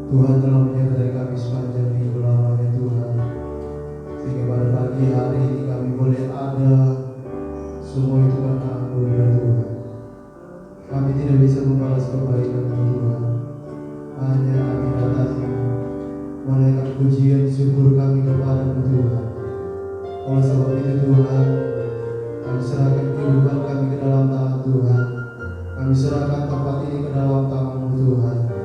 Tuhan telah menyertai kami sepanjang minggu lamanya Tuhan, sehingga pada pagi hari ini kami boleh ada. Semua itu karena anugerah Tuhan. Kami tidak bisa membalas kebaikan Tuhan, hanya kami datangi menaikkan pujian syukur kami kepada-Mu Tuhan. Oleh sebab itu Tuhan, kami serahkan kehidupan kami ke dalam tangan Tuhan. Kami serahkan tempat ini ke dalam tangan-Mu Tuhan.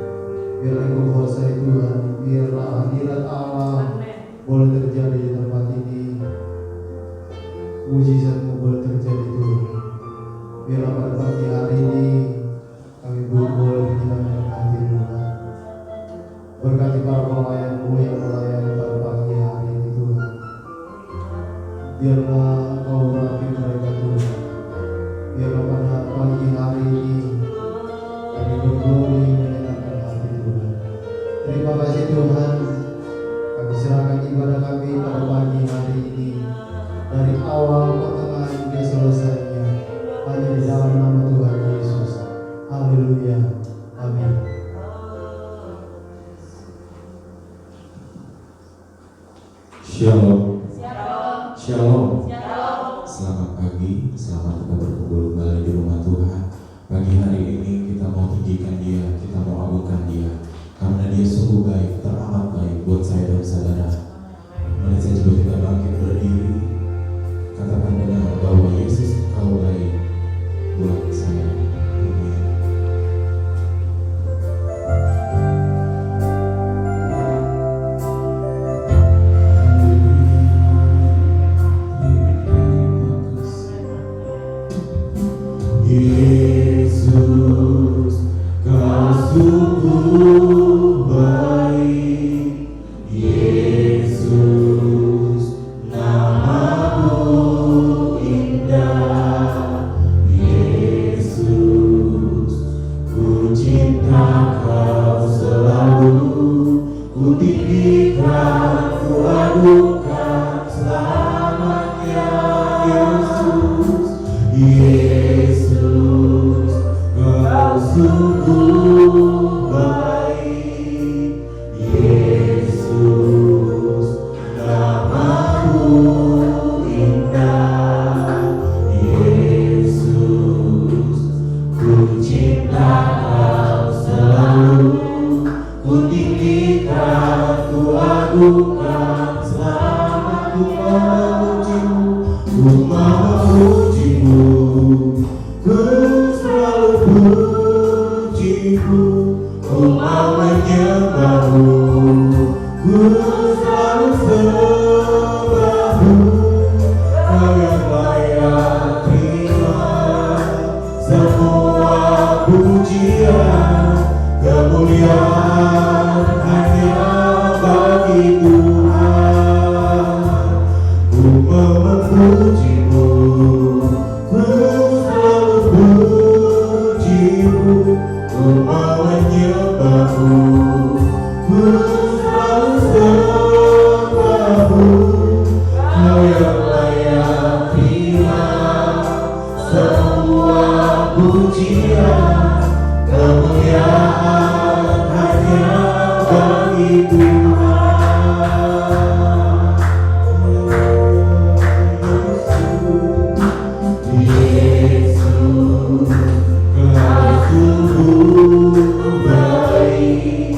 Biarlah Engkau kuasai Tuhan, biarlah hadirat Allah boleh terjadi di tempat ini. Mujizat-Mu boleh terjadi Tuhan. Biarlah pada pagi hari ini kami boleh menyenangkan hati Tuhan. Berkati para pelayan-Mu yang melayani pada pagi hari ini Tuhan. Biarlah Engkau urapi mereka Tuhan. Biarlah pada pagi hari ini kami berglori menyenangkan hati Tuhan. Terima kasih Tuhan. Kami serahkan ibadah kami pada pagi hari ini, dari awal pertengahan hingga selesainya, hanya di dalam nama Tuhan Yesus. Haleluya. Amin. Shalom. Shalom. Shalom. Shalom. Selamat pagi, selamat kita berkumpul kembali di rumah Tuhan. Pagi hari ini kita mau tinggikan Dia, kita mau agungkan Dia, karena Dia sungguh baik, teramat baik buat saya dan saudara. Mari saya coba kita bangkit berdiri, katakan dengan bahwa Yesus Engkau baik buat saya. Amin. Yesus, Kau sungguh baik. Yesus, nama-Mu indah. Yesus, ku cinta Kau selalu, ku tinggikan, ku agungkan selamanya. Yesus, Yesus, Kau sungguh baik. Yesus, nama-Mu indah. Yesus, ku cinta Kau selalu, ku tinggikan, ku agungkan selama ku memuji-Mu, ku memuji-Mu, ku selalu puji-Mu, ku mau menyembah-Mu, ku selalu sembah-Mu. Kau yang layak terima semua pujian, kemuliaan hanya bagi Tuhan. Ku memuji-Mu, ku selalu puji-Mu, ku mau menyembah-Mu, ku selalu sembah-Mu. Kau yang layak terima semua pujian, kemuliaan hanya bagi Tuhan. Yesus, Kau sungguh baik.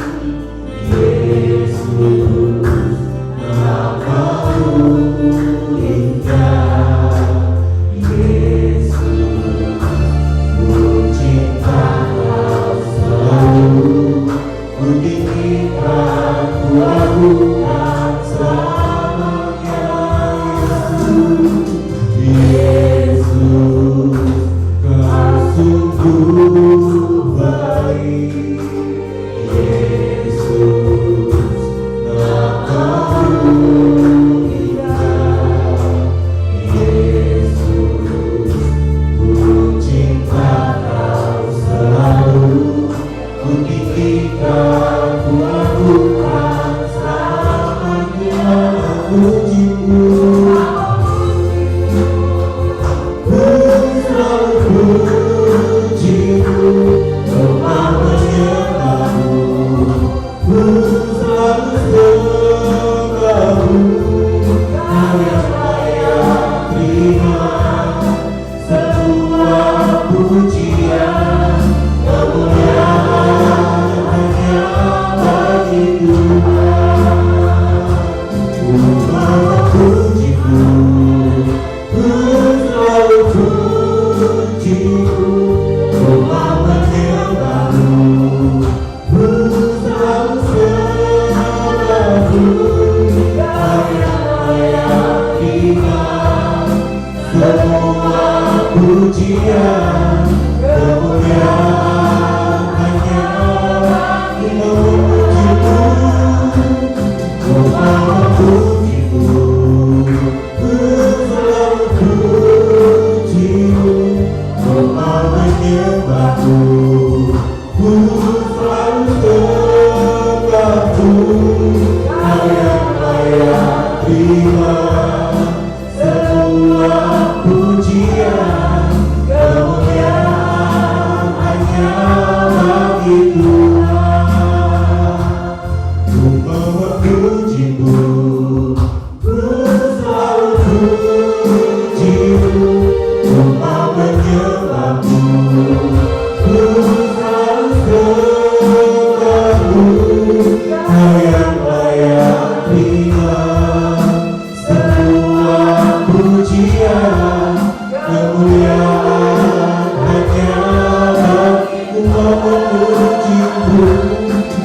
memujimu,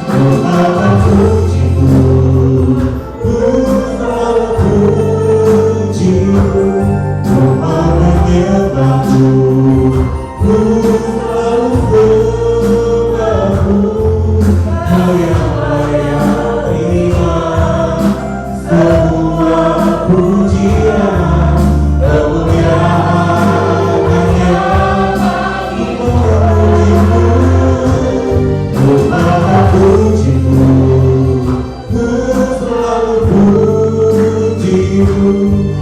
ku memujimu, ku selalu pujimu, ku menyembahmu, ku selalu sembahmu, kau yang layak terima semua pujian, kemuliaan hanya bagimu. Ku memujimu, ku selalu pujimu,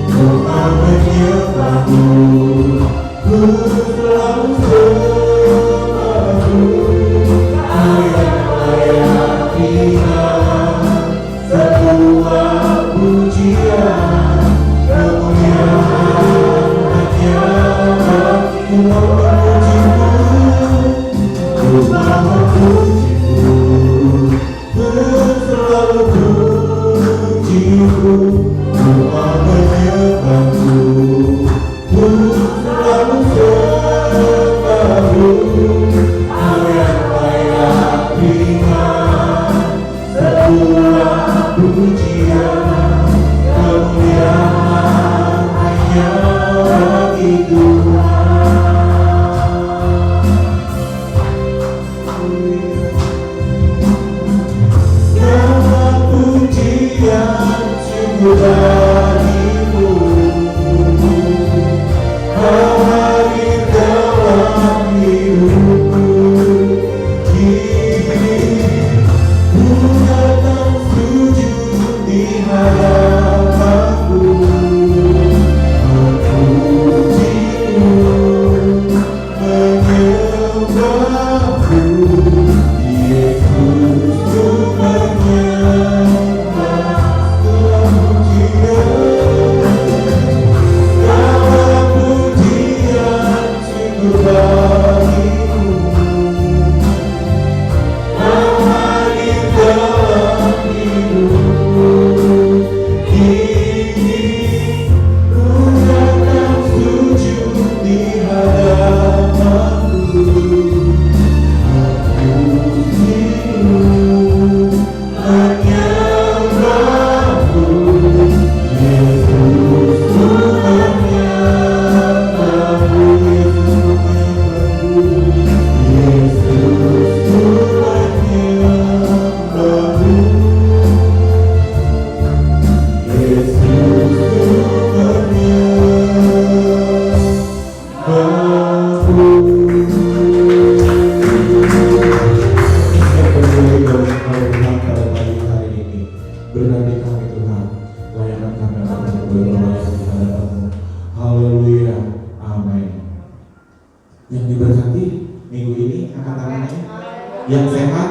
ku menyembahmu, ku selalu sembahmu, kau yang layak terima semua pujian, kemuliaan hanya bagimu. Ku memujimu, ku selalu pujimu, ku menyembahmu, ku selalu sembahmu, kau yang layak terima semua pujian, kemuliaan hanya bagi Tuhan. Segala pujian sungguh bagimu, kau hadir dalam hidupku. Kini ku datang sujud di hadapanmu, memujimu, menyembahmu, Yesus, ku menyembah segala pujian sungguh bagimu, kau hadir dalam hidupku. Kini ku datang sujud di hadapanmu, memujimu, menyembahmu, Yesus, ku menyembahmu, Yesus, ku menyembahmu, Yesus, ku berkati kami Tuhan, layanan kami akan boleh berlayar di hadapan-Mu. Haleluya, amin. Yang diberkati minggu ini angkat tangannya, yang sehat,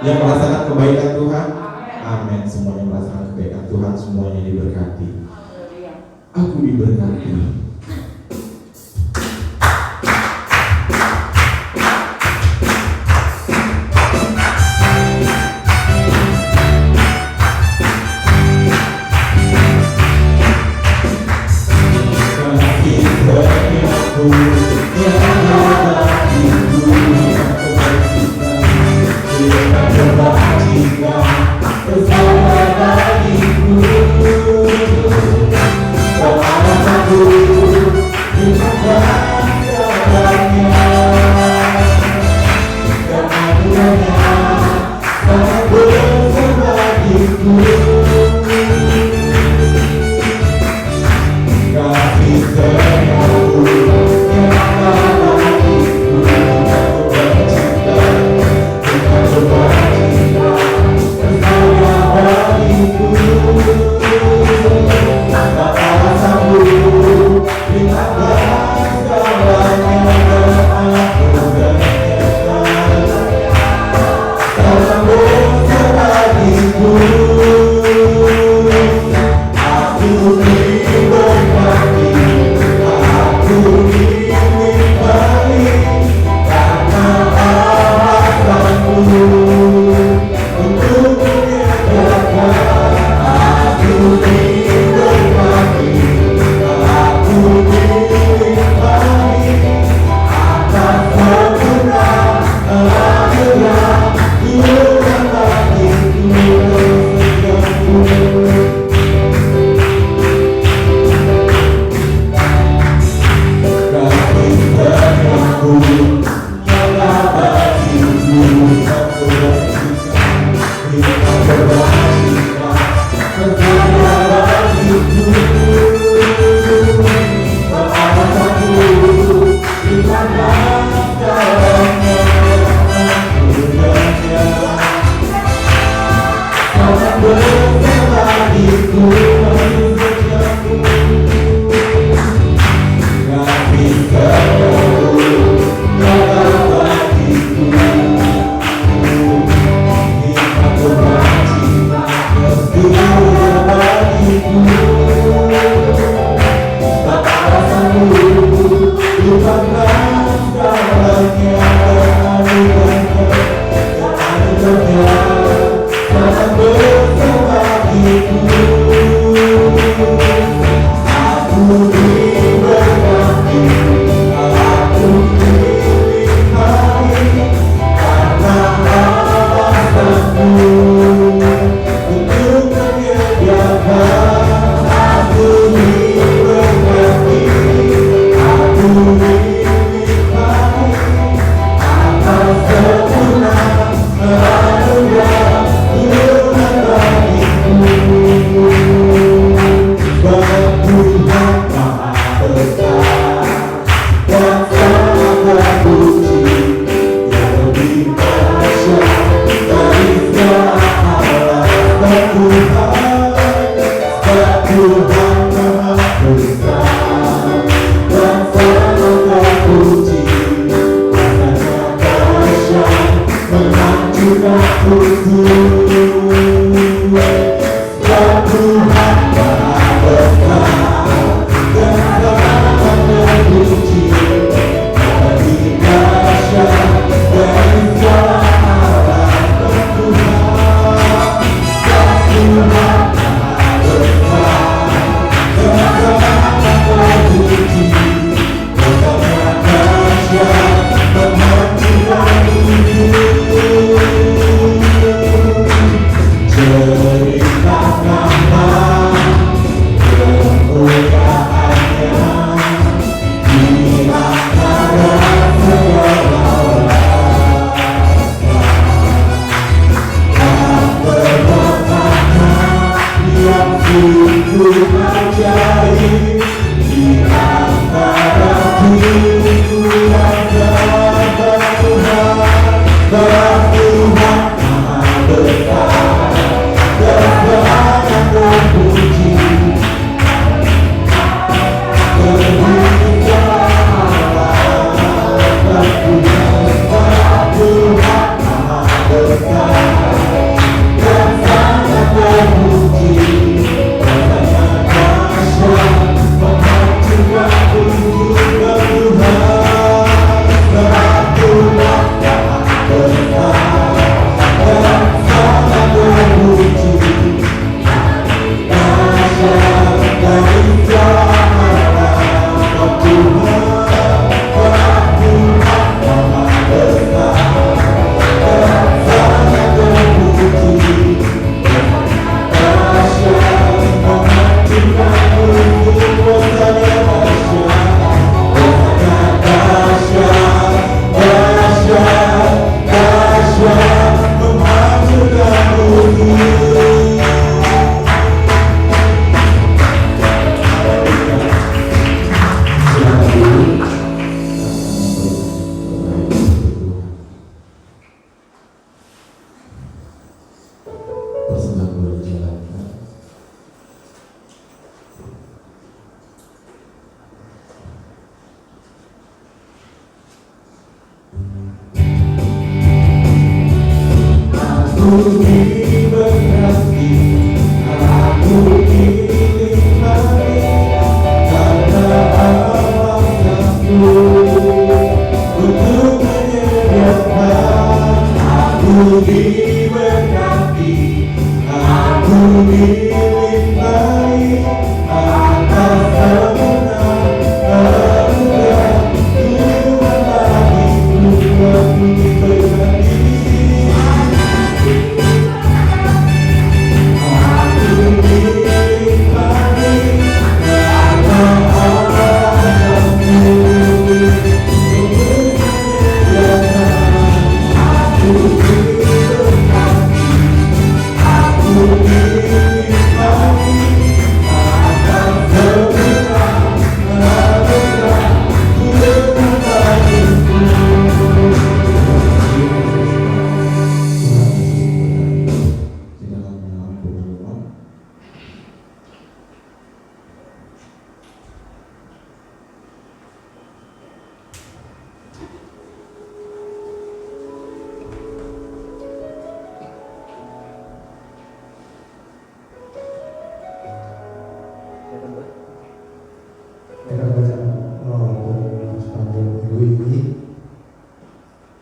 yang merasakan kebaikan Tuhan, amin. Semuanya merasakan kebaikan Tuhan, semuanya diberkati. Aku diberkati. Aku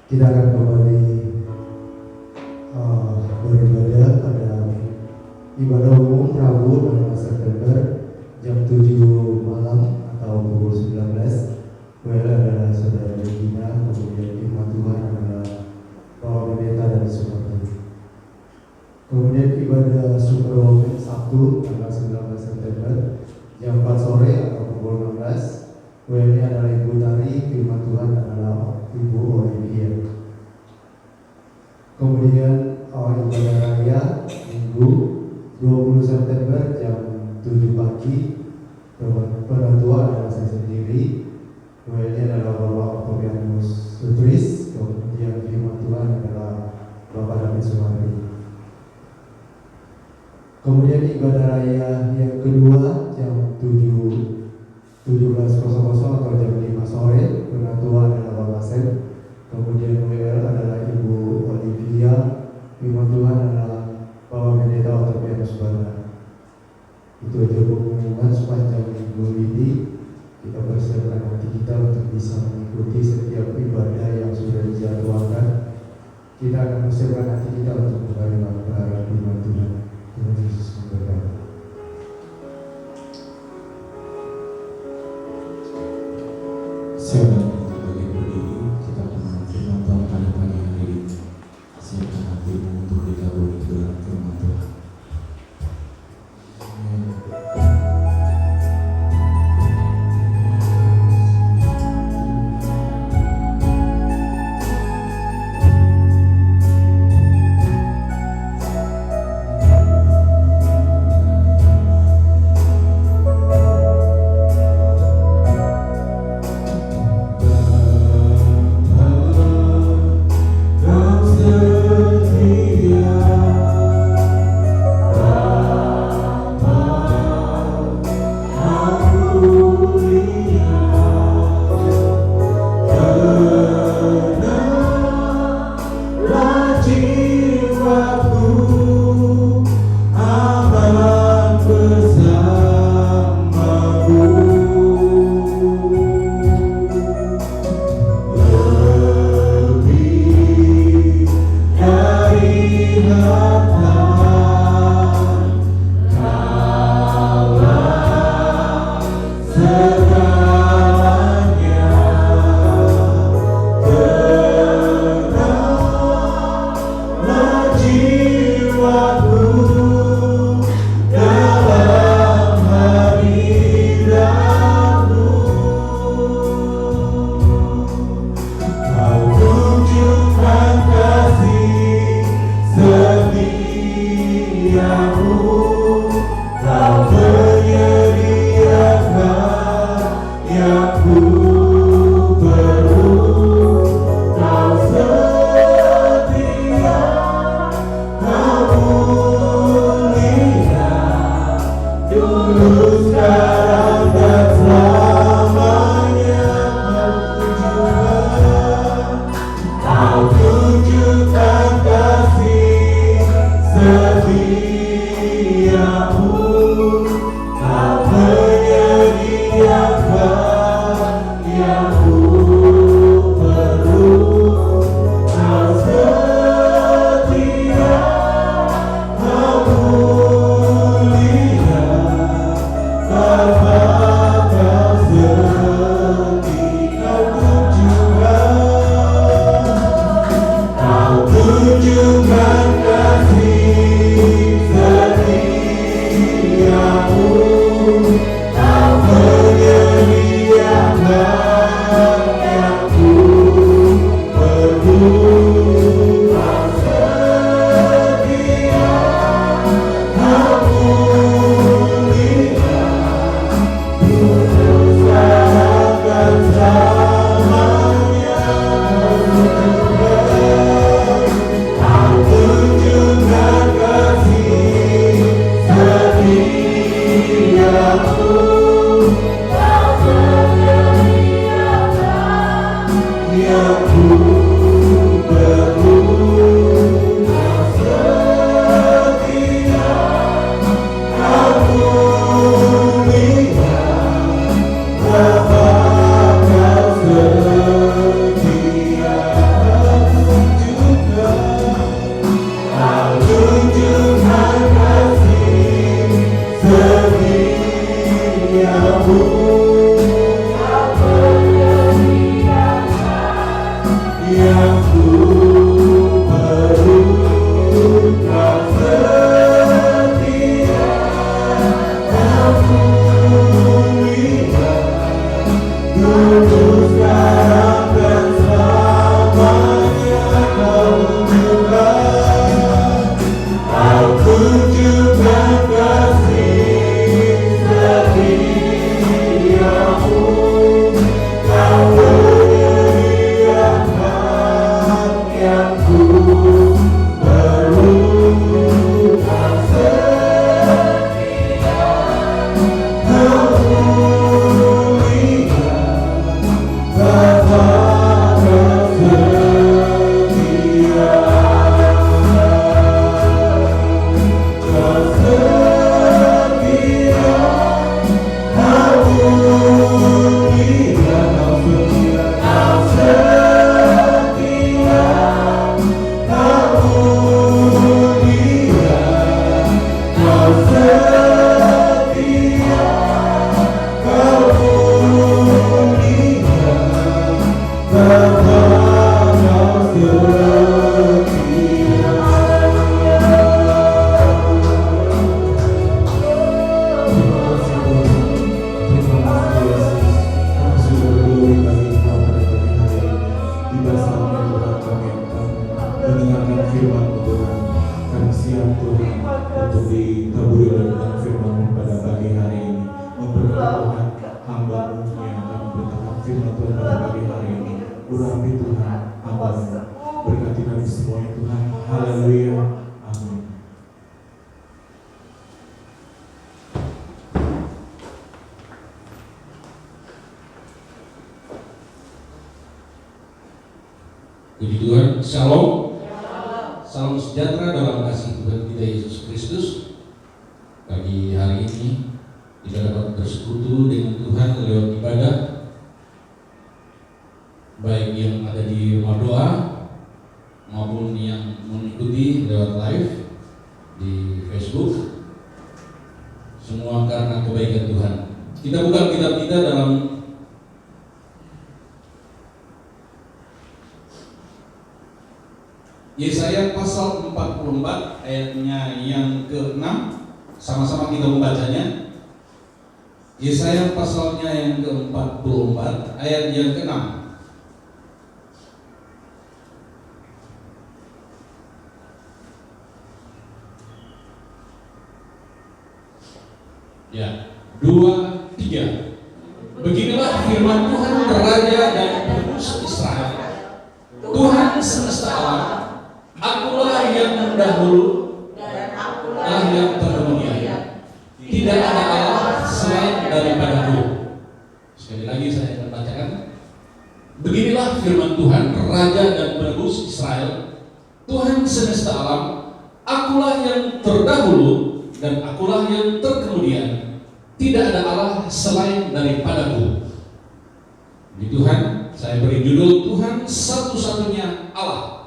Kita akan kembali beribadah pada ibadah umum Rabu 16 September jam 7 malam atau pukul 19. WL adalah saudara Regina, kemudian firman Tuhan adalah Bapak Pendeta dari Sumatera. Kemudian ibadah Super Women Sabtu tanggal 19 September jam 4 sore atau pukul 16. WL-nya adalah Ibu Tari, firman Tuhan adalah Ibu Olivia. Kemudian ibadah raya Minggu 20 September jam 7 pagi. Penatua adalah saya sendiri. WL-nya adalah Bapak Octavianus Sutris. Kemudian firman Tuhan adalah Kemudian ibadah raya yang kedua jam 17.00 atau jam 5 sore. Penatua adalah Bapak Sep. Kemudian WL adalah Ibu Olivia. Firman Tuhan adalah Bapak Pendeta Octavianus Bara. Itu aja pengumuman sepanjang minggu ini. Kita persiapkan hati kita untuk bisa mengikuti setiap ibadah yang sudah dijadwalkan. Kita akan persiapkan hati kita untuk menerima kebenaran firman Tuhan. Tuhan Yesus memberkati. Silakan untuk bagian berdiri, kita akan menantikan Tuhan pada pagi hari ini. Siapkan hatimu untuk dikabuli kebenaran firman Tuhan. mendengarkan firman-Mu Tuhan. Kami siap Tuhan untuk ditaburi oleh dengan firman-Mu pada pagi hari ini. Memberkati Tuhan hamba-Mu yang akan memberitakan firman Tuhan pada pagi hari ini. Urapi Tuhan hamba-Mu, berkati kami semuanya Tuhan. Haleluya, amin. Puji Tuhan, Shalom. Salam sejahtera dalam kasih Tuhan kita Yesus Kristus. Pagi hari ini kita dapat bersekutu dengan Tuhan lewat ibadah, baik yang ada di rumah doa maupun yang mengikuti lewat live di Facebook. Semua karena kebaikan Tuhan. Kita buka kitab kita dalam Yesaya pasal 44 ayatnya yang ke-6. Sama-sama kita membacanya. Yesaya pasalnya yang ke-44 ayat yang ke-6. Ya, 2, 3. Beginilah firman Tuhan Raja dan Penebus Israel, Tuhan semesta alam. Akulah yang terdahulu dan akulah yang terkemudian. Tidak ada Allah selain daripadaku. Sekali lagi saya akan bacakan. Beginilah firman Tuhan Raja dan Penebus Israel, Tuhan semesta alam. Akulah yang terdahulu dan akulah yang terkemudian. Tidak ada Allah selain daripadaku. Di Tuhan, saya beri judul Tuhan satu-satunya Allah.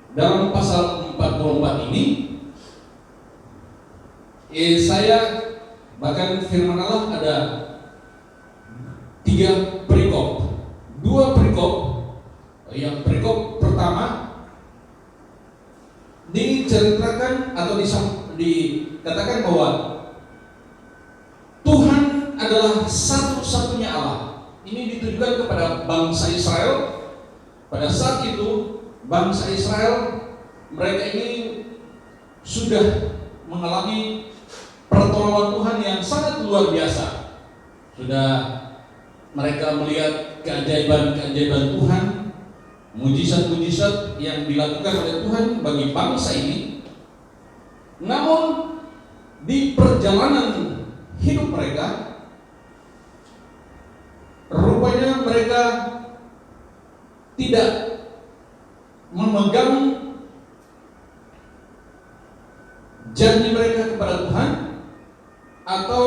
Dalam pasal 44 ini, saya bahkan firman Allah ada 3 perikop. 2 perikop. Yang perikop pertama diceritakan atau dikatakan bahwa Tuhan adalah satu-satunya Allah. Ini ditujukan kepada bangsa Israel. Pada saat itu bangsa Israel, mereka ini sudah mengalami pertolongan Tuhan yang sangat luar biasa. Sudah mereka melihat keajaiban-keajaiban Tuhan, mujizat-mujizat yang dilakukan oleh Tuhan bagi bangsa ini. Namun di perjalanan hidup mereka, rupanya mereka tidak memegang janji mereka kepada Tuhan, atau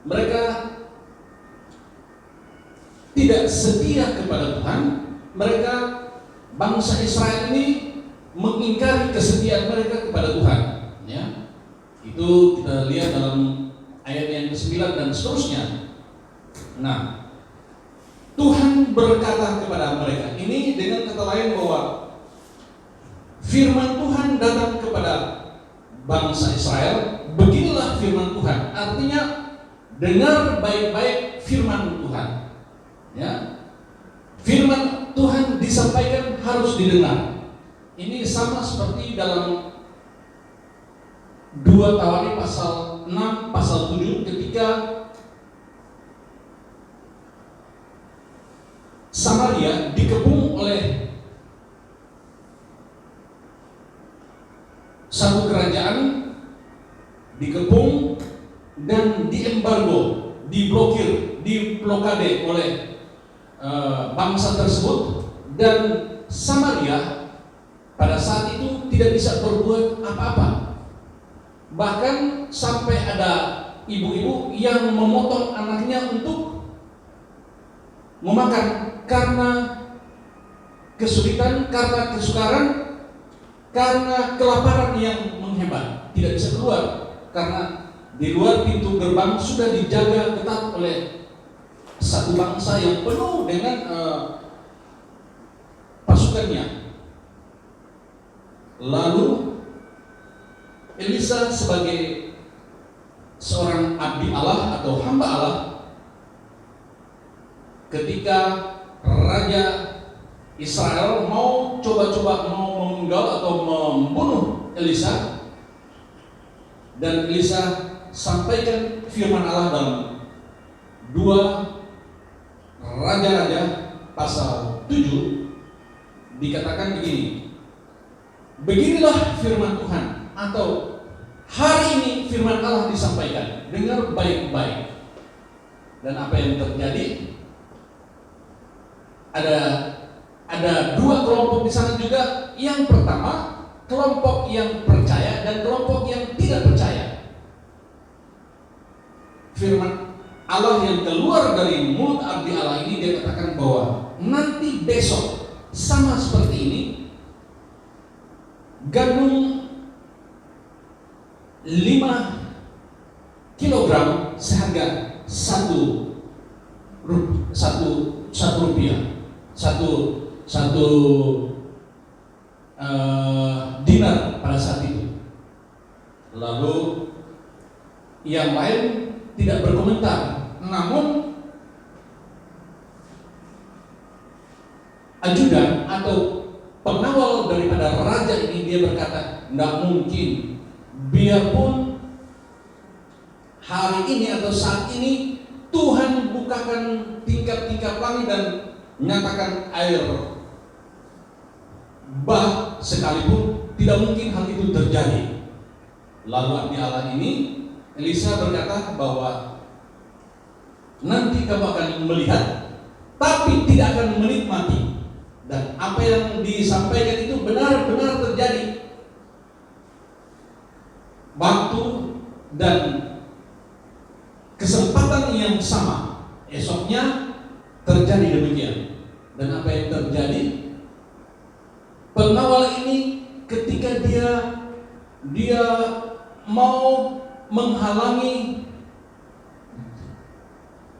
mereka tidak setia kepada Tuhan. Mereka, bangsa Israel ini, mengingkari kesetiaan mereka kepada Tuhan. Ya, itu kita lihat dalam ayat yang ke-9 dan seterusnya. Nah, Tuhan berkata kepada mereka ini dengan kata lain bahwa firman Tuhan datang kepada bangsa Israel. Beginilah firman Tuhan. Artinya dengar baik-baik firman Tuhan. Ya, firman Tuhan disampaikan harus didengar. Ini sama seperti dalam 2 Tawarikh pasal 6, pasal 7 ketika Samaria dikepung oleh satu kerajaan, dikepung dan diembargo, diblokir, diblokade oleh bangsa tersebut, dan Samaria pada saat itu tidak bisa berbuat apa-apa. Bahkan sampai ada ibu-ibu yang memotong anaknya untuk memakan karena kesulitan, karena kesukaran, karena kelaparan yang menghebat, tidak bisa keluar karena di luar pintu gerbang sudah dijaga ketat oleh satu bangsa yang penuh dengan pasukannya. Lalu Elisa sebagai seorang abdi Allah atau hamba Allah, ketika Raja Israel mau coba-coba mau memenggal atau membunuh Elisa, dan Elisa sampaikan firman Allah dalam 2 Raja-Raja pasal 7, dikatakan begini, beginilah firman Tuhan, atau hari ini firman Allah disampaikan, dengar baik-baik. Dan apa yang terjadi? Ada 2 kelompok di sana juga. Yang pertama, kelompok yang percaya dan kelompok yang tidak percaya. Firman Allah yang keluar dari mulut abdi Allah ini, dia katakan bahwa nanti besok sama seperti ini, gandum 5 kilogram seharga 1 rupiah, satu dinar pada saat itu. Lalu yang lain tidak berkomentar, namun ajudan atau pengawal daripada raja ini, dia berkata, tidak mungkin, biarpun hari ini atau saat ini Tuhan bukakan tingkap-tingkap langit dan menyatakan air bah sekalipun, tidak mungkin hal itu terjadi. Lalu abdi Allah ini, Elisa, berkata bahwa nanti kamu akan melihat, tapi tidak akan menikmati. Dan apa yang disampaikan itu benar-benar terjadi. Waktu dan kesempatan yang sama, esoknya terjadi demikian. Dan apa yang terjadi? Pengawal ini ketika dia mau menghalangi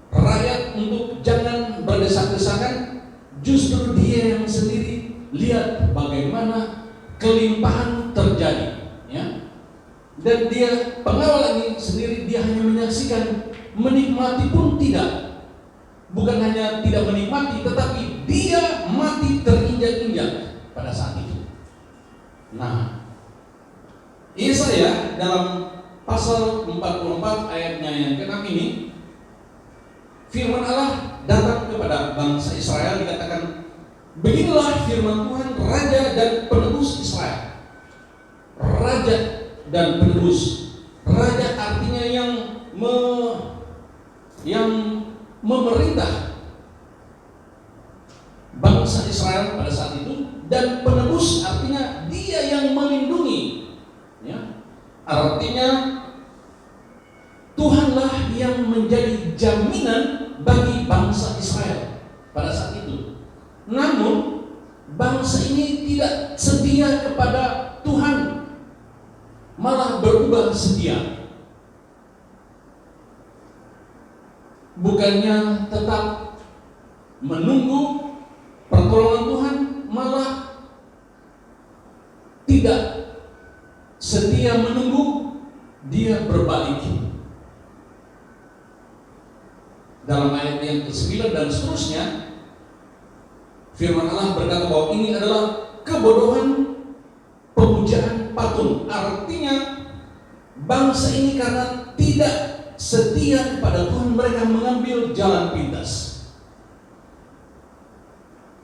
rakyat untuk jangan berdesak-desakan, justru dia yang sendiri lihat bagaimana kelimpahan terjadi, ya. Dan dia, pengawal ini sendiri, dia hanya menyaksikan, menikmati pun tidak. Bukan hanya tidak menikmati, tetapi dia mati terinjak-injak pada saat itu. Nah, Yesaya dalam pasal 44 ayatnya yang ke-6 ini, firman Allah datang kepada bangsa Israel, dikatakan, beginilah firman Tuhan, Raja dan Penebus Israel. Raja dan penebus. Raja artinya yang memerintah bangsa Israel pada saat itu, dan penebus artinya dia yang melindungi, ya. Artinya Tuhanlah yang menjadi jaminan bagi bangsa Israel pada saat itu. Namun bangsa ini tidak setia kepada Tuhan, malah berubah setia. Bukannya tetap menunggu pertolongan Tuhan, malah tidak setia menunggu, dia berbalik. Dalam ayat yang ke-9 dan seterusnya, firman Allah berkata bahwa ini adalah kebodohan pemujaan patung. Artinya bangsa ini karena tidak setia kepada Tuhan, mereka mengambil jalan pintas.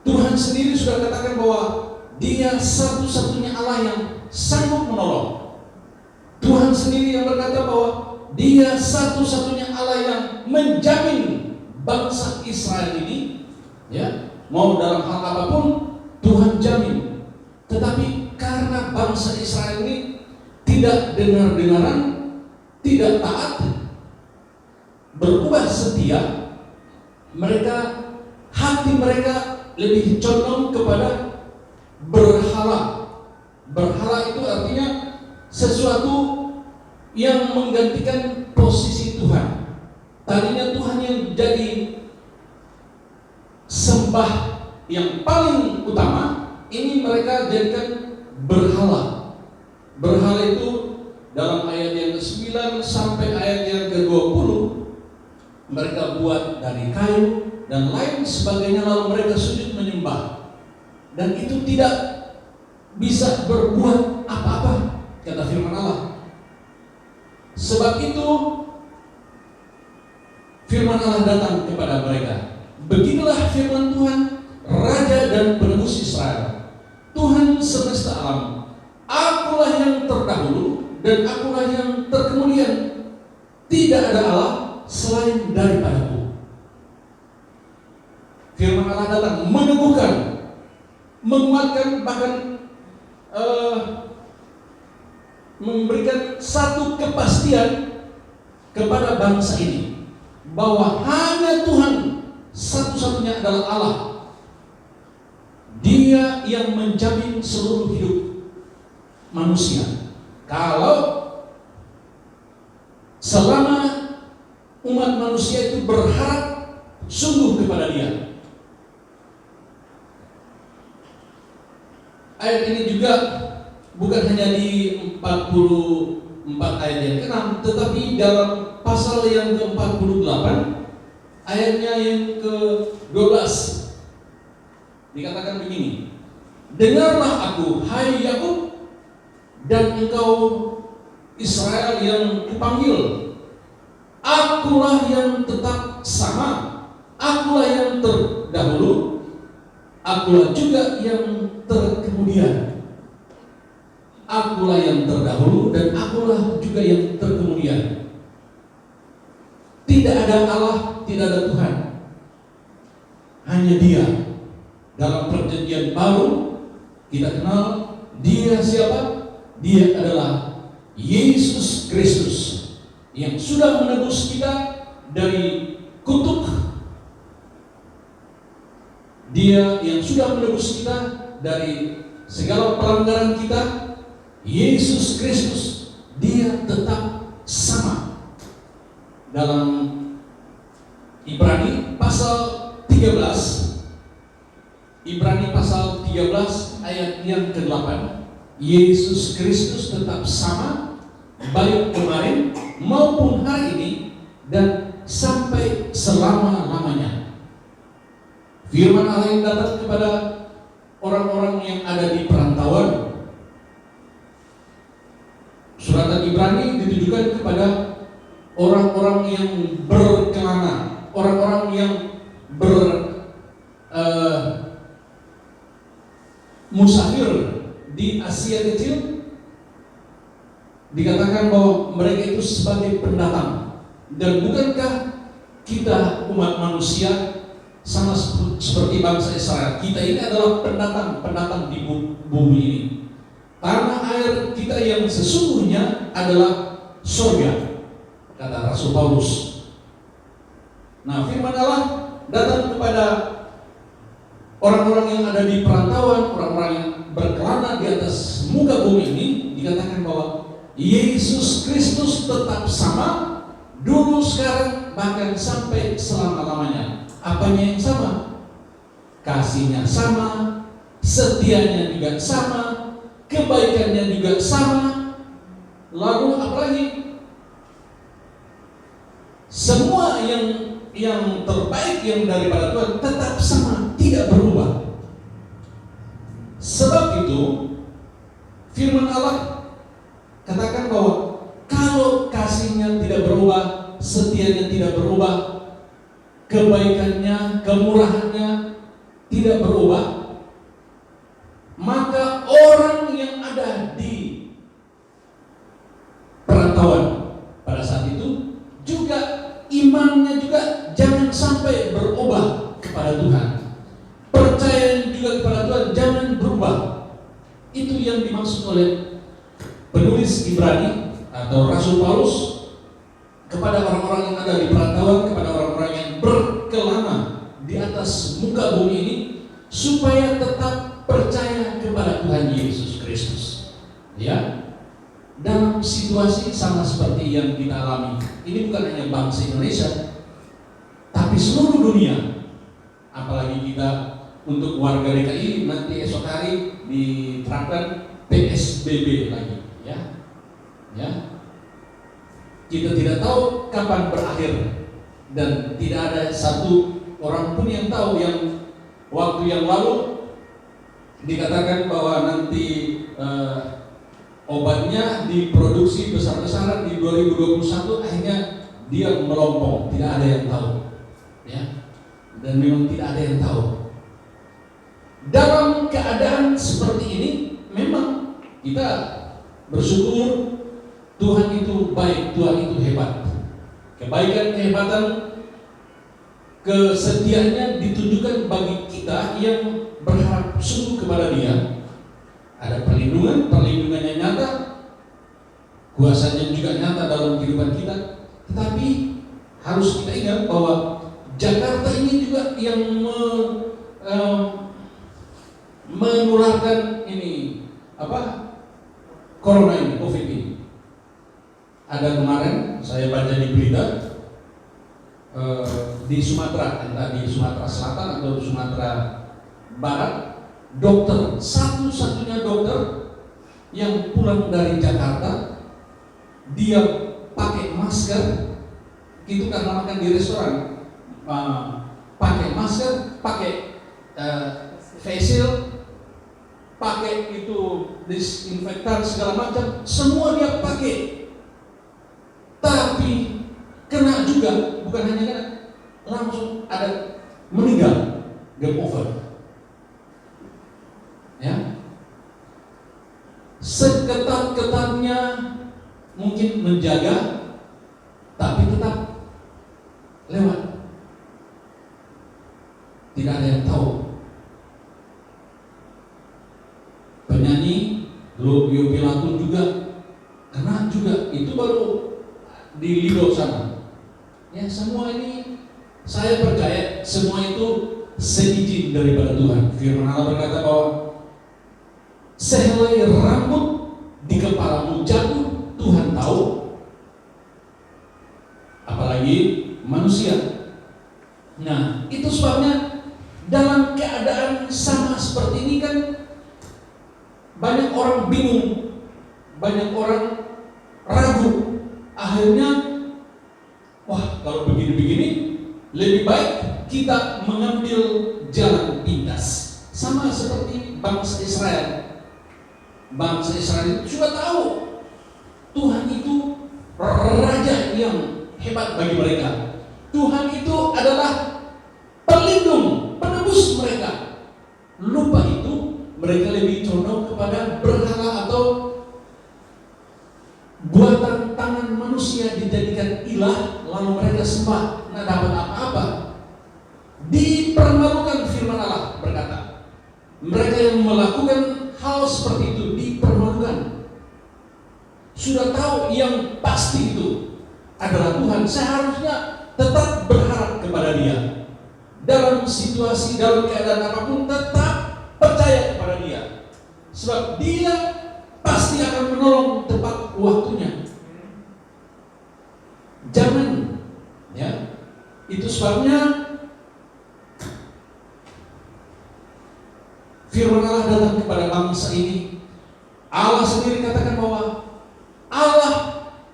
Tuhan sendiri sudah katakan bahwa Dia satu-satunya Allah yang sanggup menolong. Tuhan sendiri yang berkata bahwa Dia satu-satunya Allah yang menjamin bangsa Israel ini, ya, mau dalam hal apapun Tuhan jamin. Tetapi karena bangsa Israel ini tidak dengar-dengaran, tidak taat, berubah setia, hati mereka lebih condong kepada berhala. Berhala itu artinya sesuatu yang menggantikan posisi Tuhan. Tadinya Tuhan yang jadi sembah yang paling utama, ini mereka jadikan berhala. Berhala itu dalam ayat yang ke-9 sampai ayat yang ke-20, mereka buat dari kayu dan lain sebagainya, lalu mereka sujud menyembah. dan itu tidak bisa berbuat apa-apa, kata firman Allah. Sebab itu firman Allah datang kepada mereka. Beginilah firman Tuhan, Raja dan Penebus Israel, Tuhan semesta alam, Akulah yang terdahulu dan Akulah yang terkemudian. Tidak ada Allah selain daripadaku. Firman Allah datang meneguhkan, menguatkan, bahkan memberikan satu kepastian kepada bangsa ini bahwa hanya Tuhan satu-satunya adalah Allah. Dia yang menjamin seluruh hidup manusia. Kalau selama umat manusia itu berharap sungguh kepada Dia. Ayat ini juga bukan hanya di 44 ayat yang ke-6, tetapi dalam pasal yang ke-48 ayatnya yang ke-12 dikatakan begini, dengarlah aku, hai Yakub, dan engkau Israel yang kupanggil, Akulah yang tetap sama, Akulah yang terdahulu, Akulah juga yang terkemudian. Akulah yang terdahulu dan Akulah juga yang terkemudian. Tidak ada Allah, tidak ada Tuhan, hanya Dia. Dalam perjanjian baru kita kenal Dia siapa? Dia adalah Yesus Kristus yang sudah menebus kita dari kutuk. Dia yang sudah menebus kita dari segala pelanggaran kita. Yesus Kristus, Dia tetap sama. Dalam Ibrani pasal 13, Ibrani pasal 13 ayat yang ke-8, Yesus Kristus tetap sama, baik kemarin maupun hari ini dan sampai selama-lamanya. Firman Allah yang datang kepada orang-orang yang ada di perantauan. Suratan Ibrani ditujukan kepada orang-orang yang berkelana, orang-orang yang musafir di Asia Kecil. Dikatakan bahwa mereka itu sebagai pendatang. Dan bukankah kita umat manusia sama seperti bangsa Israel? Kita ini adalah pendatang di bumi ini. Tanah air kita yang sesungguhnya adalah surga, kata Rasul Paulus. Nah, firman Allah datang kepada orang-orang yang ada di perantauan, orang-orang yang berkelana di atas muka bumi ini. Dikatakan bahwa Yesus Kristus tetap sama, dulu, sekarang, bahkan sampai selama-lamanya. Apanya yang sama? Kasihnya sama, setianya juga sama, kebaikannya juga sama. Lalu apalagi? Semua yang terbaik yang daripada Tuhan tetap sama, tidak berubah. Sebab itu firman Allah katakan bahwa kalau kasihnya tidak berubah, setianya tidak berubah, kebaikannya, kemurahannya tidak berubah, maka orang yang ada di perantauan pada saat itu juga imannya juga jangan sampai berubah kepada Tuhan. Percaya juga kepada Tuhan jangan berubah. Itu yang dimaksud oleh penulis Ibrani atau Rasul Paulus kepada orang-orang yang ada di perantauan, kepada orang-orang yang berkelana di atas muka bumi ini, supaya tetap percaya kepada Tuhan Yesus Kristus. Ya, dalam situasi sama seperti yang kita alami ini, bukan hanya bangsa Indonesia, tapi seluruh dunia. Apalagi kita untuk warga DKI nanti esok hari diterapkan PSBB lagi, ya. Kita tidak tahu kapan berakhir, dan tidak ada satu orang pun yang tahu. Yang waktu yang lalu dikatakan bahwa nanti obatnya diproduksi besar-besaran di 2021, akhirnya dia melompong, tidak ada yang tahu, ya. Dan memang tidak ada yang tahu. Dalam keadaan seperti ini, memang kita bersyukur Tuhan itu baik, Tuhan itu hebat. Kebaikan, kehebatan, kesetiaannya ditunjukkan bagi kita yang berharap sungguh kepada Dia. Ada perlindungannya nyata, kuasanya juga nyata dalam kehidupan kita. Tetapi harus kita ingat bahwa Jakarta ini juga yang menularkan ini corona ini, COVID ini. Ada kemarin saya baca di berita di Sumatera, entah di Sumatera Selatan atau Sumatera Barat, dokter, satu-satunya dokter yang pulang dari Jakarta, dia pakai masker, itu karena makan di restoran, pakai masker, pakai face shield, pakai itu disinfektan segala macam, semua dia pakai. Tapi kena juga, bukan hanya kena, langsung ada meninggal, game over. Ya, seketat-ketatnya mungkin menjaga, tapi tetap lewat. Tidak ada yang tahu. Penyanyi Lubio Pilato juga kena juga, itu baru di Lido sana. Ya, semua ini saya percaya semua itu seizin daripada Tuhan. Firman Allah berkata bahwa sehelai rambut di kepalamu jatuh, Tuhan tahu, apalagi manusia. Nah, itu sebabnya dalam keadaan sama seperti ini kan banyak orang bingung, banyak orang ragu. Akhirnya, wah, kalau begini-begini lebih baik kita mengambil jalan pintas. Sama seperti bangsa Israel. Bangsa Israel itu sudah tahu Tuhan itu raja yang hebat bagi mereka. Tuhan itu adalah pelindung, penebus mereka. Lupa itu, mereka lebih condong kepada berhala atau buatan tangan manusia dijadikan ilah, lalu mereka sembah, tidak dapat apa-apa. Dipermalukan, firman Allah berkata. Mereka yang melakukan hal seperti itu dipermalukan. Sudah tahu yang pasti itu adalah Tuhan, seharusnya tetap berharap kepada Dia. Dalam situasi, dalam keadaan apapun, tetap percaya kepada Dia. Sebab Dia pasti akan menolong tepat waktunya. Jangan, ya. Itu sebabnya firman Allah datang kepada bangsa ini. Allah sendiri katakan bahwa Allah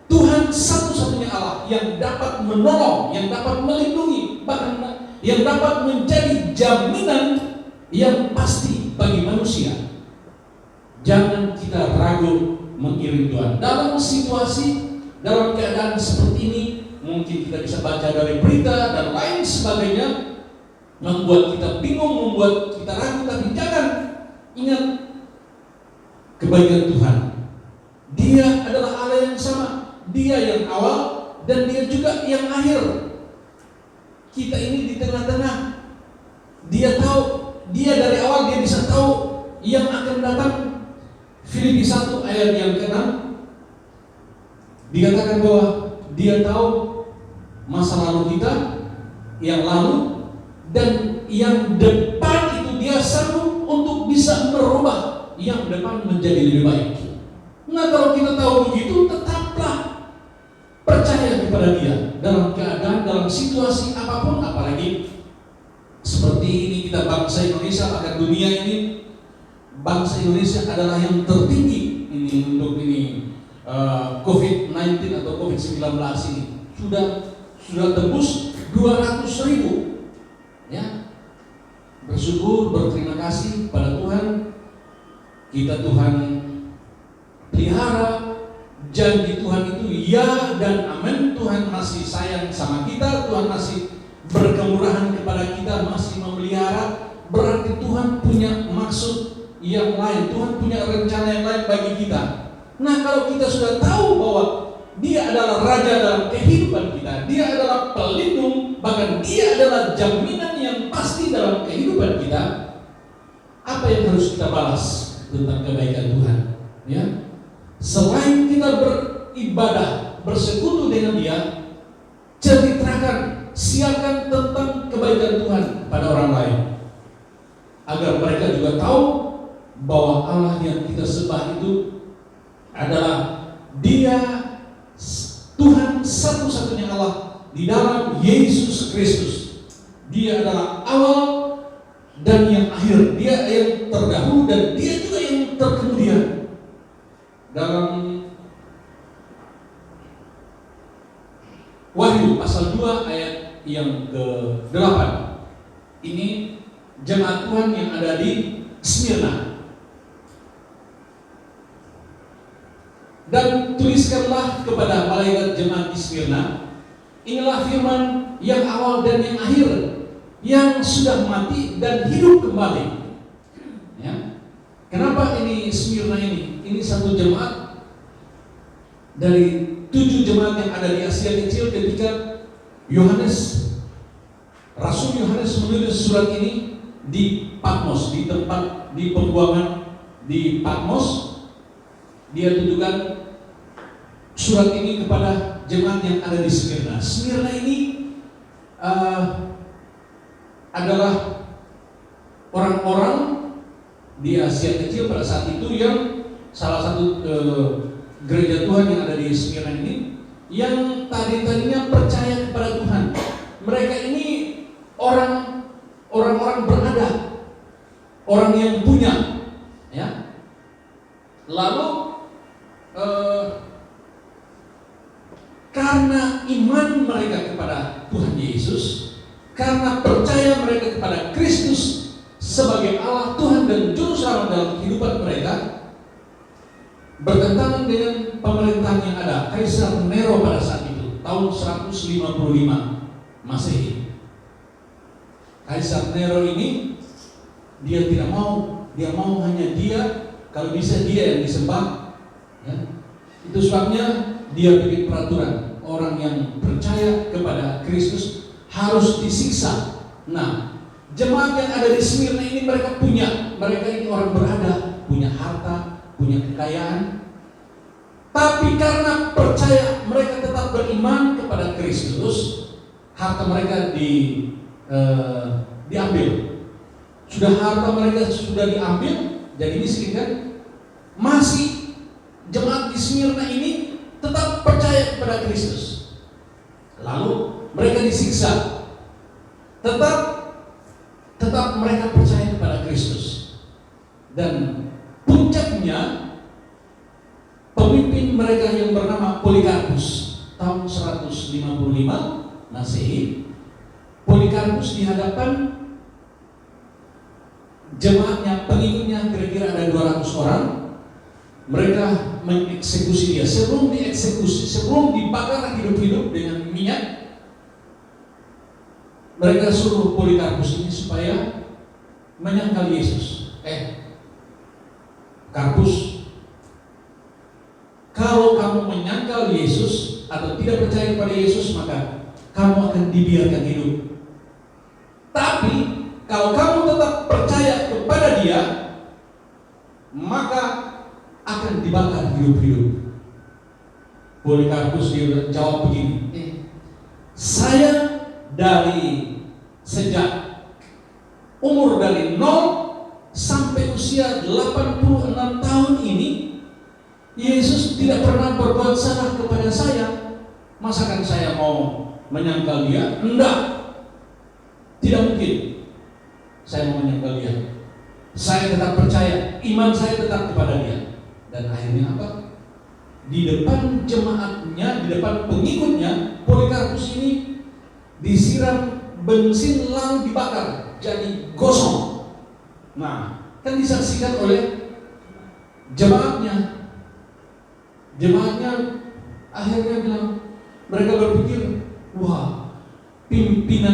Tuhan satu-satunya Allah yang dapat menolong, yang dapat melindungi, bahkan yang dapat menjadi jaminan yang pasti bagi manusia. Jangan kita ragu mengiring Tuhan. Dalam situasi, dalam keadaan seperti ini, mungkin kita bisa baca dari berita dan lain sebagainya, membuat kita bingung, membuat kita ragu. Tapi jangan, ingat kebaikan Tuhan. Dia adalah Allah yang sama. Dia yang awal dan Dia juga yang akhir. Kita ini di tengah-tengah. Dia tahu, Dia dari awal Dia bisa tahu yang akan datang. Filipi 1 ayat yang ke-6 dikatakan bahwa Dia tahu masa lalu kita, yang lalu dan yang depan itu Dia sanggup untuk bisa merubah yang depan menjadi lebih baik. Nah, kalau kita tahu begitu, tetaplah percaya kepada Dia dalam keadaan, dalam situasi apapun. Apalagi seperti ini, kita bangsa Indonesia, bahkan dunia ini, bangsa Indonesia adalah yang tertinggi ini untuk ini COVID-19 atau COVID-19 ini sudah tembus 200.000. Ya, bersyukur, berterima kasih pada Tuhan kita Tuhan pelihara, janji Tuhan itu ya dan amin. Tuhan masih sayang sama kita, Tuhan masih berkemurahan kepada kita, masih memelihara. Berarti Tuhan punya maksud yang lain, Tuhan punya rencana yang lain bagi kita. Nah, kalau kita sudah tahu bahwa Dia adalah Raja dalam kehidupan kita, Dia adalah pelindung, bahkan Dia adalah jaminan yang pasti dalam kehidupan kita, apa yang harus kita balas tentang kebaikan Tuhan? Ya, selain kita beribadah, bersekutu dengan Dia, ceritakan, siarkan tentang kebaikan Tuhan pada orang lain, agar mereka juga tahu bahwa Allah yang kita sembah itu adalah Dia Tuhan satu-satunya Allah di dalam Yesus Kristus. Dia adalah awal dan yang akhir, Dia yang terdahulu dan Dia juga yang terkemudian. Dalam Wahyu pasal 2 ayat yang ke-8, ini jemaat Tuhan yang ada di Smyrna. Dan tuliskanlah kepada malaikat jemaat di Smyrna, inilah firman yang awal dan yang akhir, yang sudah mati dan hidup kembali. Ya. Kenapa ini Smyrna ini? Ini satu jemaat dari 7 jemaat yang ada di Asia Kecil ketika Rasul Yohanes menulis surat ini di Patmos, di tempat di pembuangan di Patmos. Dia tujukan surat ini kepada jemaat yang ada di Smyrna. Smyrna ini adalah orang-orang di Asia Kecil pada saat itu yang salah satu gereja Tuhan yang ada di Smyrna ini yang tadinya percaya kepada Tuhan. Mereka ini orang-orang berada, orang yang punya, ya. Lalu karena iman mereka kepada Tuhan Yesus, karena percaya mereka kepada Kristus sebagai Allah, Tuhan dan Juru Selamat dalam kehidupan mereka, bertentangan dengan pemerintahan yang ada, Kaisar Nero pada saat itu, tahun 155 Masehi. Kaisar Nero ini dia tidak mau, dia mau hanya dia, kalau bisa dia yang disembah. Ya. Itu sebabnya dia bikin peraturan, orang yang percaya kepada Kristus harus disiksa. Nah, jemaat yang ada di Smyrna ini mereka ini orang berada, punya harta, punya kekayaan. Tapi karena percaya, mereka tetap beriman kepada Kristus, harta mereka diambil. Sudah harta mereka sudah diambil, jadi miskin kan? Masih jemaat di Smyrna ini tetap percaya kepada Kristus. Lalu mereka disiksa. Tetap mereka percaya kepada Kristus. Dan puncaknya pemimpin mereka yang bernama Polikarpus tahun 155 Masehi. Polikarpus di hadapan jemaatnya, pengikutnya kira-kira ada 200 orang. Mereka mengeksekusi dia. Sebelum dieksekusi, sebelum dibakar hidup-hidup dengan minyak, mereka suruh Polikarpus ini supaya menyangkal Yesus. Karpus, kalau kamu menyangkal Yesus atau tidak percaya kepada Yesus, maka kamu akan dibiarkan hidup. Tapi kalau kamu tetap percaya kepada Dia, maka akan dibakar hidup-hidup. Polikarpus dia jawab begini, saya dari sejak umur dari 0 sampai usia 86 tahun ini, Yesus tidak pernah berbuat salah kepada saya. Masakan saya mau menyangkal Dia? Enggak, tidak mungkin saya mau menyangkal Dia. Saya tetap percaya, iman saya tetap kepada Dia. Dan akhirnya apa? Di depan jemaatnya, di depan pengikutnya, Polikarpus ini disiram bensin lalu dibakar jadi gosong. Nah, kan disaksikan oleh jemaatnya akhirnya bilang, mereka berpikir, wah, pemimpin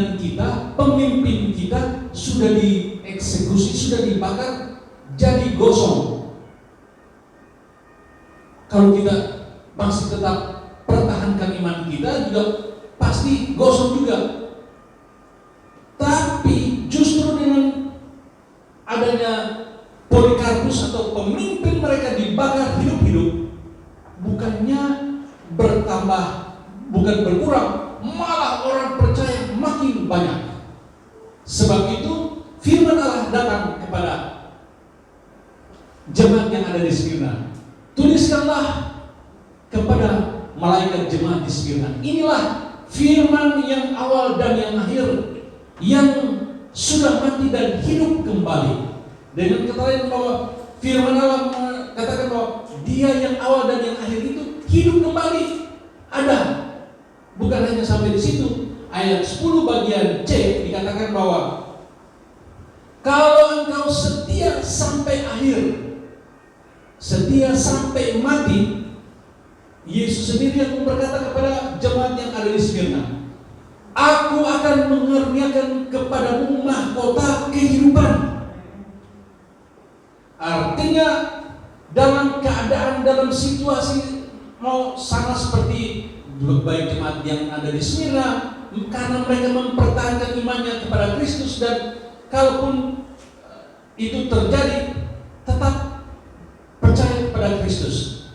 kita sudah dieksekusi, sudah dibakar, jadi gosong. Kalau kita masih tetap pertahankan iman kita, juga pasti gosong juga. Tapi justru dengan adanya Polikarpus atau pemimpin mereka dibakar hidup-hidup, bukannya bertambah, bukan berkurang, malah orang percaya makin banyak. Sebab itu firman Allah datang kepada jemaat yang ada di Smyrna. Tuliskanlah kepada malaikat jemaat di Smyrna, inilah firman yang awal dan yang akhir, yang sudah mati dan hidup kembali. Dengan kata lain bahwa firman Allah katakan bahwa Dia yang awal dan yang akhir itu hidup kembali. Ada. Bukan hanya sampai di situ. Ayat 10 bagian C dikatakan bahwa kalau engkau setia sampai akhir, setia sampai mati, Yesus sendiri yang berkata kepada jemaat yang ada di Smyrna, Aku akan mengaruniakan kepadamu mahkota kehidupan. Artinya dalam keadaan, dalam situasi mau sama seperti baik jemaat yang ada di Smyrna, karena mereka mempertahankan imannya kepada Kristus, dan kalaupun itu terjadi tetap percaya kepada Kristus.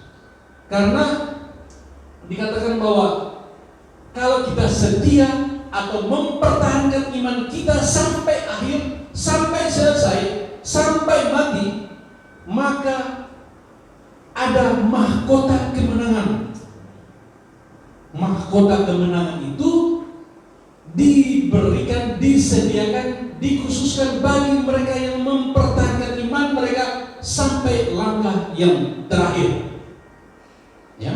Karena dikatakan bahwa kalau kita setia atau mempertahankan iman kita sampai akhir, sampai selesai, sampai mati, maka ada mahkota kemenangan. Mahkota kemenangan itu diberikan, disediakan, dikhususkan bagi mereka yang mempertahankan iman mereka sampai langkah yang terakhir. Ya,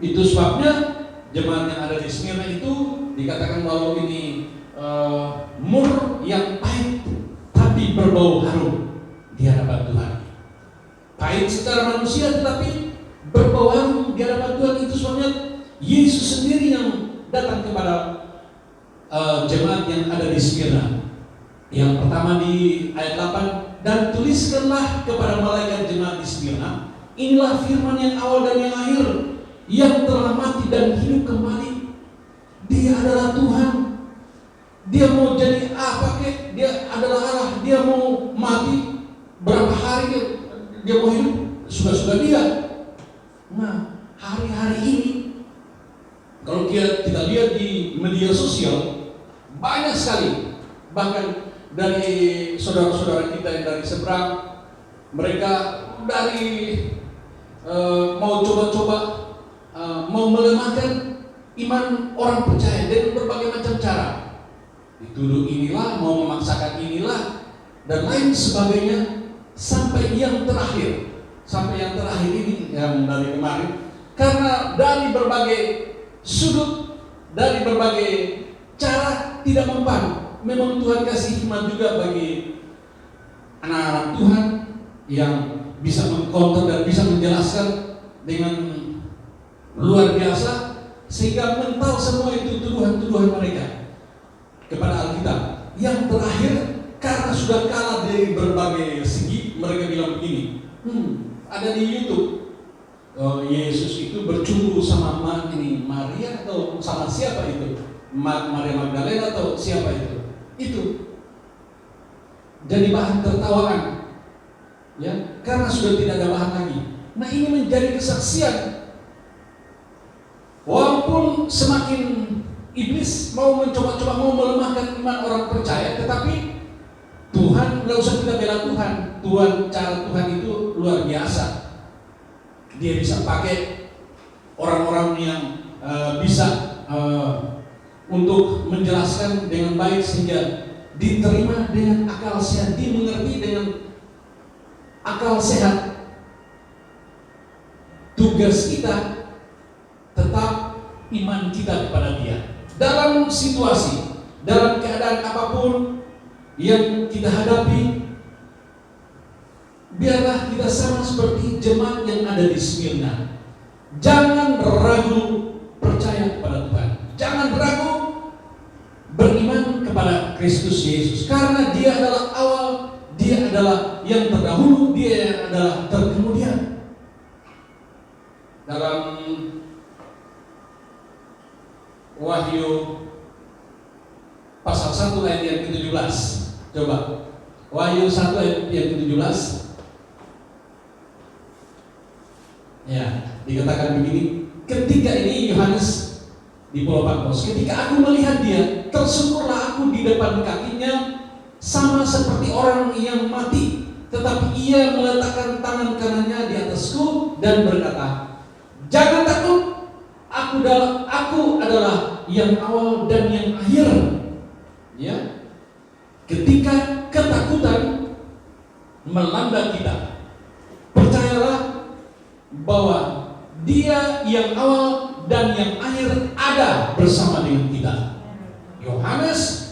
itu sebabnya jemaat yang ada di Smyrna itu dikatakan bahwa ini mur yang pahit tapi berbau harum di hadapan Tuhan. Pahit secara manusia tetapi berbau harum di hadapan Tuhan. Itu sebabnya Yesus sendiri yang datang kepada jemaat yang ada di Smyrna. Yang pertama di ayat 8, dan tuliskanlah kepada malaikat jemaat di Smyrna, inilah firman yang awal dan yang akhir, yang telah mati dan hidup kembali. Dia adalah Tuhan. Dia mau jadi apa kek? Dia adalah Allah. Dia mau mati berapa hari dia mau hidup, suka-suka dia. Nah, hari-hari ini kalau kita lihat di media sosial, banyak sekali, bahkan dari saudara-saudara kita yang dari seberang, mereka dari mau coba-coba mau melemahkan iman orang percaya dengan berbagai macam cara. Dituduh inilah, mau memaksakan inilah, dan lain sebagainya, sampai yang terakhir ini yang dari kemarin, karena dari berbagai sudut, dari berbagai cara tidak mempan. Memang Tuhan kasih hikmat juga bagi anak-anak Tuhan yang bisa mengkonter dan bisa menjelaskan dengan luar biasa, sehingga mental semua itu tuduhan-tuduhan mereka kepada Alkitab. Yang terakhir, karena sudah kalah dari berbagai segi, mereka bilang begini, ada di YouTube, Yesus itu bercumbu sama Maria atau sama siapa itu? Maria Magdalena atau siapa itu? Itu jadi bahan tertawaan, ya, karena sudah tidak ada bahan lagi. Nah, ini menjadi kesaksian. Walaupun semakin iblis mau mencoba-coba mau melemahkan iman orang percaya, tetapi Tuhan, nggak usah kita bela Tuhan, cara Tuhan itu luar biasa. Dia bisa pakai orang-orang yang bisa untuk menjelaskan dengan baik sehingga diterima dengan akal sehat, dimengerti dengan akal sehat. Tugas kita tetap iman kita kepada Dia dalam situasi, dalam keadaan apapun yang kita hadapi. biarlah kita sama seperti jemaat yang ada di Smyrna. Jangan ragu percaya kepada Tuhan. Jangan ragu beriman kepada Kristus Yesus, karena Dia adalah awal, Dia adalah yang terdahulu, Dia yang adalah terkemudian. Dalam Wahyu pasal 1 ayat yang ke-17, coba Wahyu 1 ayat yang ke-17. Ya, dikatakan begini, ketika ini Yohanes di Pulau Patmos, ketika aku melihat Dia, tersungkurlah aku di depan kakinya, sama seperti orang yang mati. Tetapi Ia meletakkan tangan kanannya di atasku dan berkata, jangan takut, aku adalah yang awal dan yang akhir. Ya, ketika ketakutan melanda kita, percayalah bahwa Dia yang awal dan yang akhir ada bersama dengan kita. Yohanes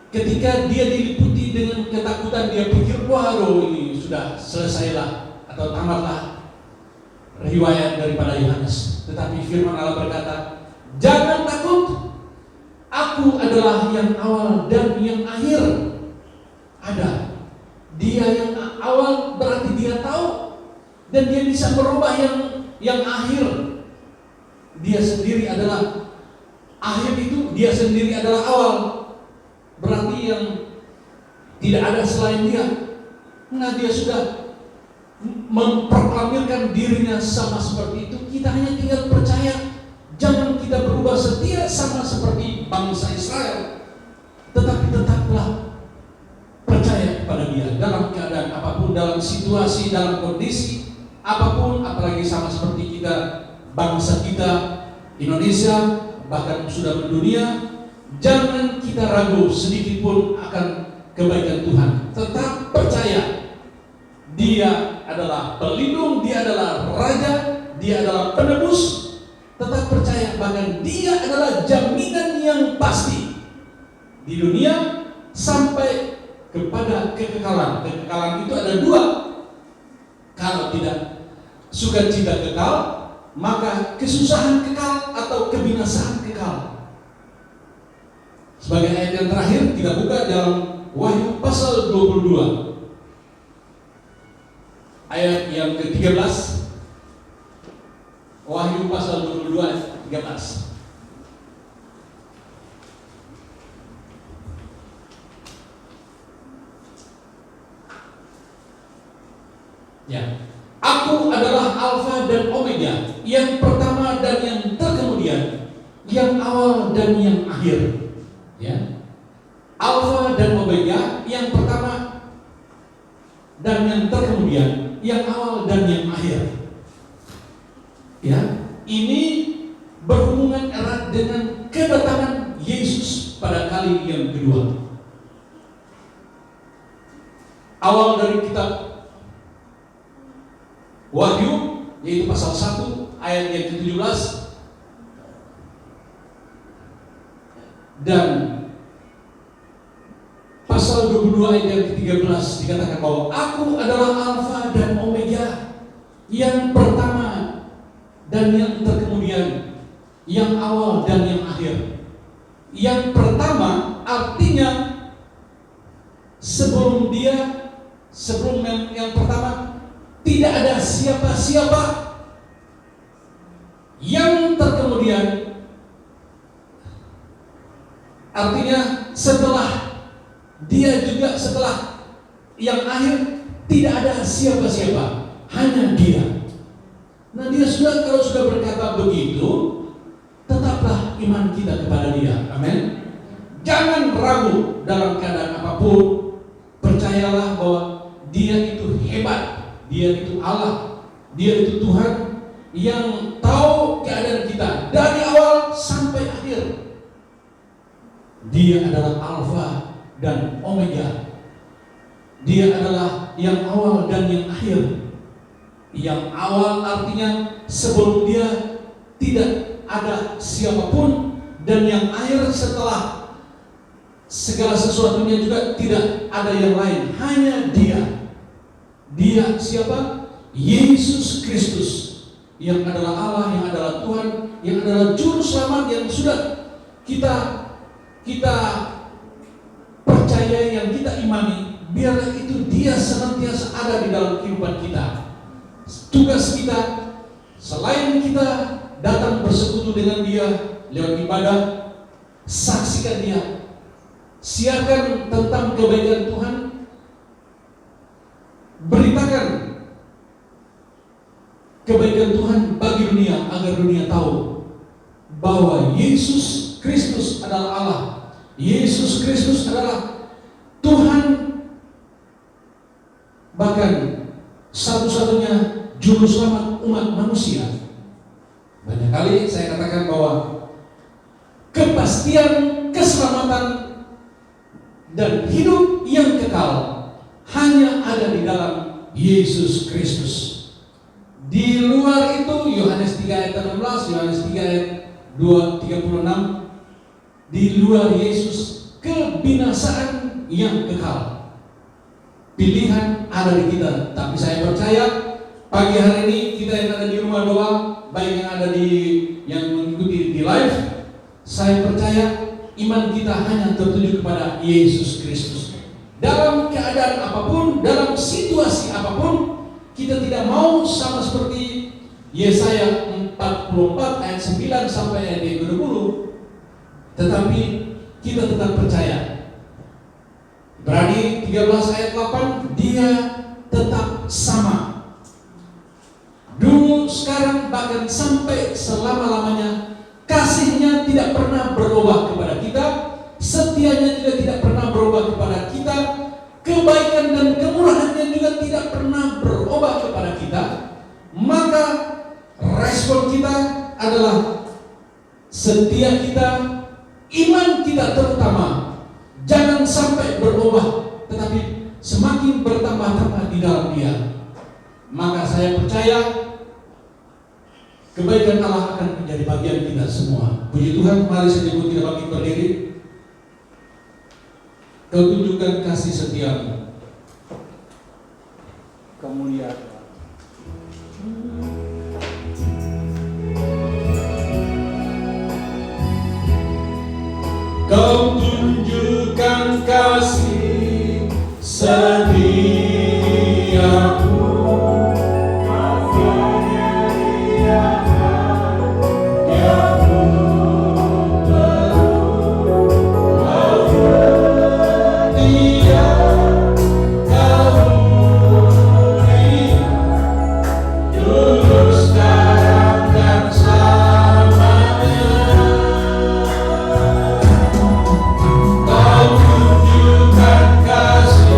ketika dia diliputi dengan ketakutan, dia pikir, waduh, ini sudah selesailah atau tamatlah riwayat daripada Yohanes. Tetapi firman Allah berkata, jangan takut, aku adalah yang awal dan yang akhir. Ada. Dia yang awal berarti Dia tahu, dan Dia bisa merubah yang akhir. Dia sendiri adalah akhir, itu Dia sendiri adalah awal. Berarti yang tidak ada selain Dia. Nah, Dia sudah memproklamirkan dirinya sama seperti itu. Kita hanya tinggal percaya. Jangan kita berubah setia sama seperti bangsa Israel, tetapi tetaplah percaya kepada Dia dalam keadaan apapun, dalam situasi, dalam kondisi apapun. Apalagi sama seperti kita, bangsa kita Indonesia, bahkan sudah mendunia. Jangan kita ragu sedikit pun akan kebaikan Tuhan. Tetap percaya Dia adalah pelindung, Dia adalah Raja, Dia adalah penebus. Tetap percaya bahkan Dia adalah jaminan yang pasti di dunia sampai kepada kekekalan. Kekekalan itu ada dua. Kalau tidak sukacita kekal, maka kesusahan kekal atau kebinasaan kekal. Sebagai ayat yang terakhir kita buka dalam Wahyu pasal 22 ayat yang ke-13. Wahyu pasal 22 ayat 13. Ya. Aku adalah Alfa dan Omega, yang pertama dan yang terkemudian, yang awal dan yang akhir. Ya. Alfa dan Omega, yang pertama dan yang terkemudian, yang awal dan yang akhir. Ya, ini berhubungan erat dengan kedatangan Yesus pada kali yang kedua. Awal dari kitab Wahyu, yaitu pasal 1 ayat yang ke-17, dan pasal 22 ayat yang ke-13 dikatakan bahwa aku adalah Alfa dan Omega, yang pertama dan yang terkemudian, yang awal dan yang akhir. Yang pertama artinya sebelum yang pertama tidak ada siapa-siapa. Yang terkemudian artinya setelah Dia juga, setelah yang akhir tidak ada siapa-siapa, hanya Dia. Nah, Dia kalau sudah berkata begitu, tetaplah iman kita kepada Dia. Amin. Jangan ragu dalam keadaan apapun. Percayalah bahwa Dia itu hebat, Dia itu Allah, Dia itu Tuhan yang tahu keadaan kita dari awal sampai akhir. Dia adalah Alfa dan Omega. Dia adalah yang awal dan yang akhir. Yang awal artinya sebelum Dia tidak ada siapapun, dan yang akhir setelah segala sesuatunya juga tidak ada yang lain, hanya Dia. Dia siapa? Yesus Kristus, yang adalah Allah, yang adalah Tuhan, yang adalah juru selamat, yang sudah kita percaya, yang kita imani. Biarlah itu Dia senantiasa ada di dalam kehidupan kita. Tugas kita, selain kita datang bersekutu dengan Dia lewat ibadah, saksikan Dia, siarkan tentang kebaikan Tuhan, beritakan kebaikan Tuhan bagi dunia, agar dunia tahu bahwa Yesus Kristus adalah Allah, Yesus Kristus adalah Tuhan, bahkan satu-satunya juru selamat umat manusia. Banyak kali saya katakan bahwa kepastian keselamatan dan hidup yang kekal hanya ada di dalam Yesus Kristus. Di luar itu, Yohanes 3 ayat 16, Yohanes 3 ayat 36, di luar Yesus kebinasaan yang kekal. Pilihan ada di kita, tapi saya percaya pagi hari ini kita yang ada di rumah doa, baik yang ada yang mengikuti di live, saya percaya iman kita hanya tertuju kepada Yesus Kristus. Dalam keadaan apapun, dalam situasi apapun, kita tidak mau sama seperti Yesaya 44 ayat 9 sampai ayat 20, tetapi kita tetap percaya. Ibrani 13 ayat 8, Dia tetap sama. Dulu, sekarang, bahkan sampai selama-lamanya. Kasih-Nya tidak pernah berubah kepada kita, setia-Nya juga tidak pernah berubah kepada kita, kebaikan dan kemurahan-Nya juga tidak pernah berubah kepada kita. Maka respon kita adalah setia kita, iman kita terutama jangan sampai berubah, tetapi semakin bertambah-tambah di dalam Dia. Maka saya percaya kebaikan Allah akan menjadi bagian kita semua. Puji Tuhan, mari sejauh kita bangkit berdiri. Kau tunjukkan kasih setia-Mu, kemuliaan. Kau tunjukkan kasih setia-Mu, Kau tunjukkan kasih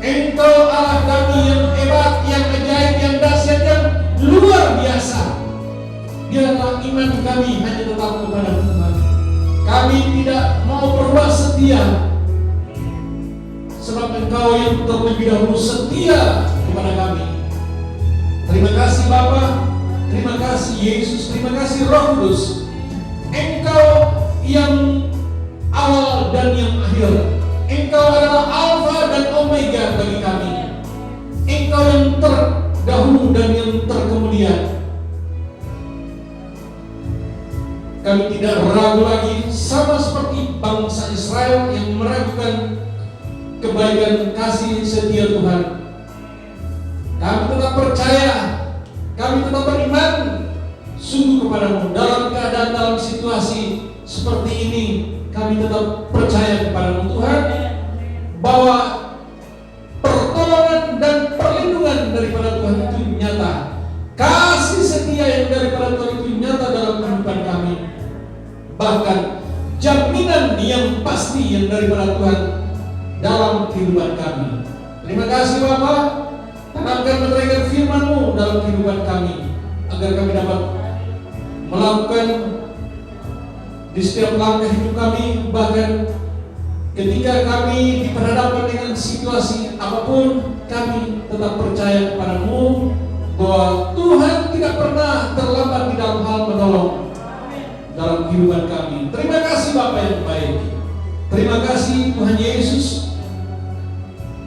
Engkau Allah kami yang hebat, yang ajaib, yang dahsyat, yang luar biasa. Biarlah iman kami hanya tetap kepada Tuhan. Kami tidak mau berubah setia, sebab Engkau yang terlebih dahulu setia kepada kami. Terima kasih Bapa, terima kasih Yesus, terima kasih Roh Kudus. Engkau yang awal dan yang akhir. Engkau adalah Alfa dan Omega bagi kami. Engkau yang terdahulu dan yang terkemudian. Kami tidak ragu lagi, sama seperti bangsa Israel yang meragukan kebaikan kasih setia Tuhan. Kami tetap percaya, kami tetap beriman sungguh kepadamu. Dalam keadaan, dalam situasi seperti ini, kami tetap percaya kepadamu Tuhan, bahwa pertolongan dan perlindungan daripada Tuhan itu nyata. Kasih setia yang daripada Tuhan itu nyata dalam kehidupan kami. Bahkan jaminan yang pasti yang daripada Tuhan dalam kehidupan kami. Terima kasih Bapa. Tanamkan meteraikan firman-Mu dalam kehidupan kami, agar kami dapat melakukan di setiap langkah hidup kami, bahkan ketika kami diperhadapkan dengan situasi apapun, kami tetap percaya kepada-Mu bahwa Tuhan tidak pernah terlambat di dalam hal menolong dalam kehidupan kami. Terima kasih Bapa yang baik. Terima kasih Tuhan Yesus.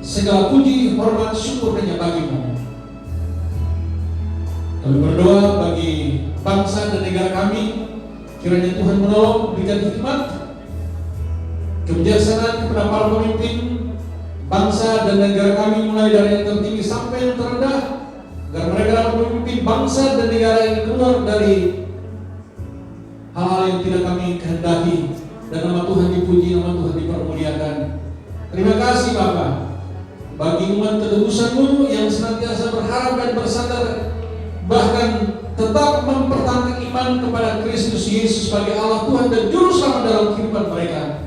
Segala puji, hormat, syukur hanya bagi-Mu. Kami berdoa bagi bangsa dan negara kami. Kiranya Tuhan menolong, berikan hikmat, kebijaksanaan kepada para pemimpin bangsa dan negara kami, mulai dari yang tertinggi sampai yang terendah, agar mereka dapat memimpin bangsa dan negara yang keluar dari hal-hal yang tidak kami kehendaki, dan nama Tuhan dipuji, nama Tuhan dipermuliakan. Terima kasih Bapa bagi umat ketebusan-Mu yang senantiasa berharap dan bersandar, bahkan tetap mempertahankan iman kepada Kristus Yesus sebagai Allah Tuhan dan Juru Selamat dalam kehidupan mereka.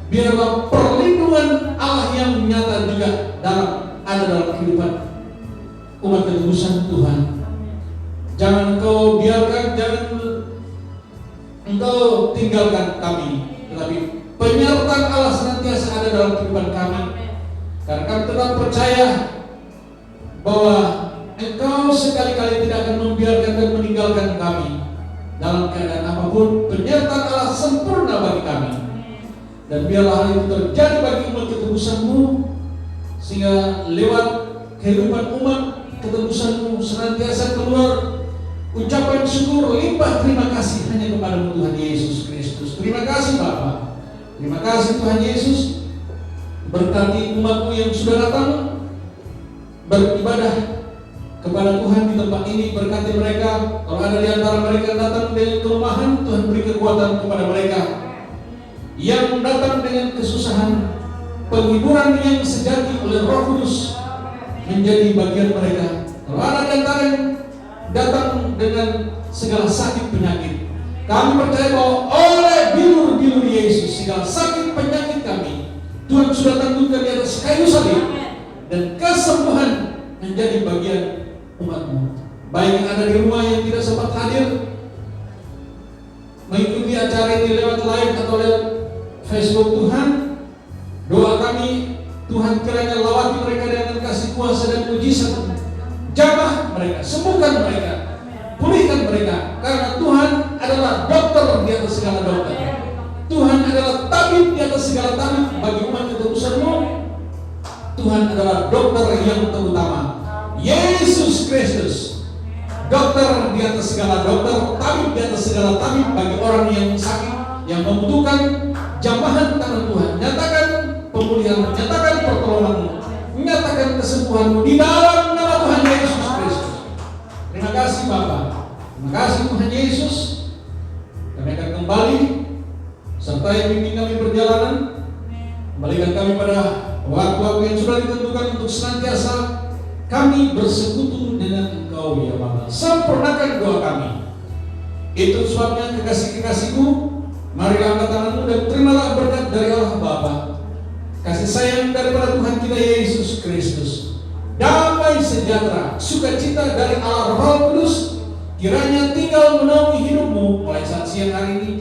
Biarlah perlindungan Allah yang nyata juga ada dalam kehidupan umat ketebusan Tuhan. Jangan Engkau biarkan, jangan Engkau tinggalkan kami, tetapi penyertaan Allah senantiasa ada dalam kehidupan kami. Karena kami tetap percaya bahwa Engkau sekali-kali tidak akan membiarkan dan meninggalkan kami dalam keadaan apapun. Penyertaan Allah sempurna bagi kami. Dan biarlah hal itu terjadi bagi umat ketebusan-Mu, sehingga lewat kehidupan umat ketebusan-Mu senantiasa keluar ucapan syukur, limpah terima kasih hanya kepada-Mu Tuhan Yesus Kristus. Terima kasih Bapa. Terima kasih Tuhan Yesus. Berkati umat-Mu yang sudah datang beribadah kepada Tuhan di tempat ini. Berkati mereka. Kalau ada di antara mereka yang datang dengan kelemahan, Tuhan beri kekuatan kepada mereka. Yang datang dengan kesusahan, penghiburan yang sejati oleh Roh Kudus menjadi bagian mereka. Kalau ada di antara yang datang dengan segala sakit penyakit, kami percaya bahwa oleh bilur-bilur Yesus segala sakit penyakit kami Tuhan sudah tangguhkan di atas kayu salib, dan kesembuhan menjadi bagian umat-Mu. Baik yang ada di rumah yang tidak sempat hadir mengikuti acara ini lewat live atau lewat Facebook, Tuhan, doa kami, Tuhan kiranya lawati mereka dengan kasih kuasa dan mujizat. Jamah mereka, sembuhkan mereka, pulihkan mereka, karena Tuhan adalah dokter di atas segala dokter. Tuhan adalah tabib di atas segala tabib bagi umat ketebusan-Mu. Tuhan adalah dokter yang terutama, Yesus Kristus, dokter di atas segala dokter, tabib di atas segala tabib bagi orang yang sakit, yang membutuhkan jamahan tangan Tuhan. Nyatakan pemulihan, nyatakan pertolongan-Mu, nyatakan kesembuhan-Mu di dalam nama Tuhan Yesus Kristus. Terima kasih Bapa. Terima kasih Tuhan Yesus. Kami akan kembali sertai bimbing kami perjalanan, kembalikan kami pada waktu-waktu yang sudah ditentukan untuk senantiasa kami bersekutu dengan Engkau ya Bapa. Sempurnakan doa kami. Itu sebabnya kekasih-kekasihku, marilah angkat tanganmu dan terimalah berkat dari Allah Bapa, kasih sayang daripada Tuhan kita Yesus Yesus Kristus, damai sejahtera, sukacita dari Allah Roh Kudus kiranya tinggal menaungi hidupmu mulai saat siang hari ini,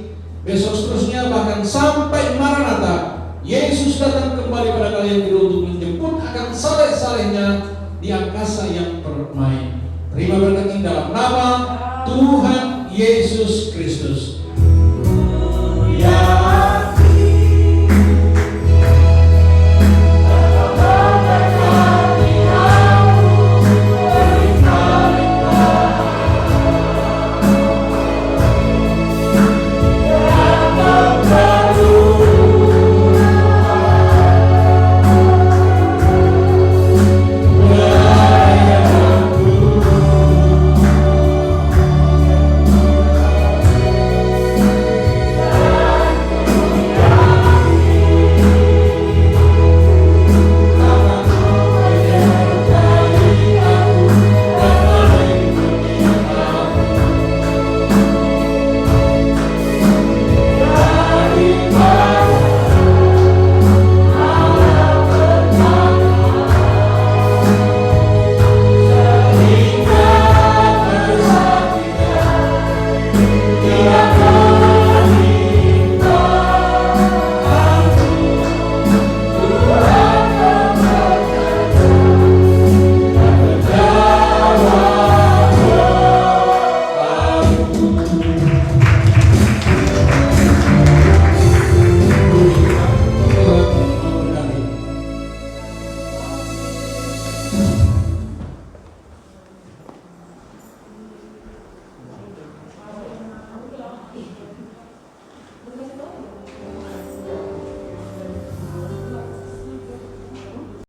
besok seterusnya, bahkan sampai Maranatha, Yesus datang kembali pada kalian untuk menjemput akan saleh-salehnya di angkasa yang